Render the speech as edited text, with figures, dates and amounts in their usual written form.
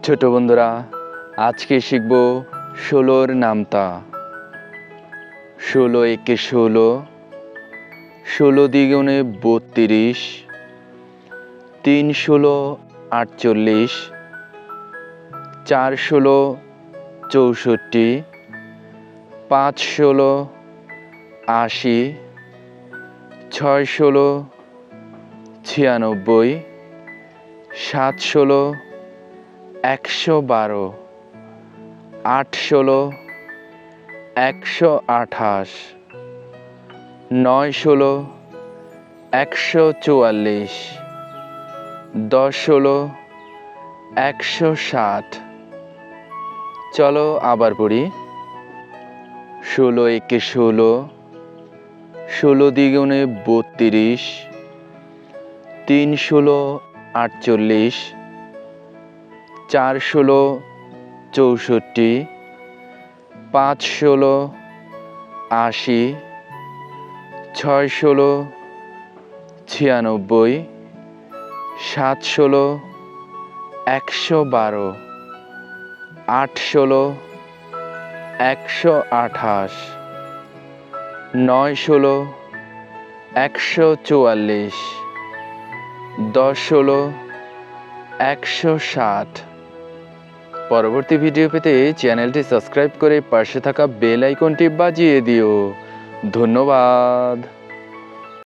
ছোট বন্ধুরা, আজকে শিখব 16-র নামতা। 16 একে 16, 16 দ্বিগুণে 32, 3 16 48, 4 16 64, 5 16 80, 6 16 96, 7 16 112, 8 16 128, 9 16 144, 10 16 160। চলো আবার পড়ি। 16 একে 16, 16 দ্বিগুণে 32, 3 16 48, 4 16 64, 5 16 80, 6 16 96, 7 16 112, 8 16 128, 9 16 144, 10 16 160। পরবর্তী ভিডিও পেতে চ্যানেলটি সাবস্ক্রাইব করে পাশে থাকা বেল আইকনটি বাজিয়ে দিও। ধন্যবাদ।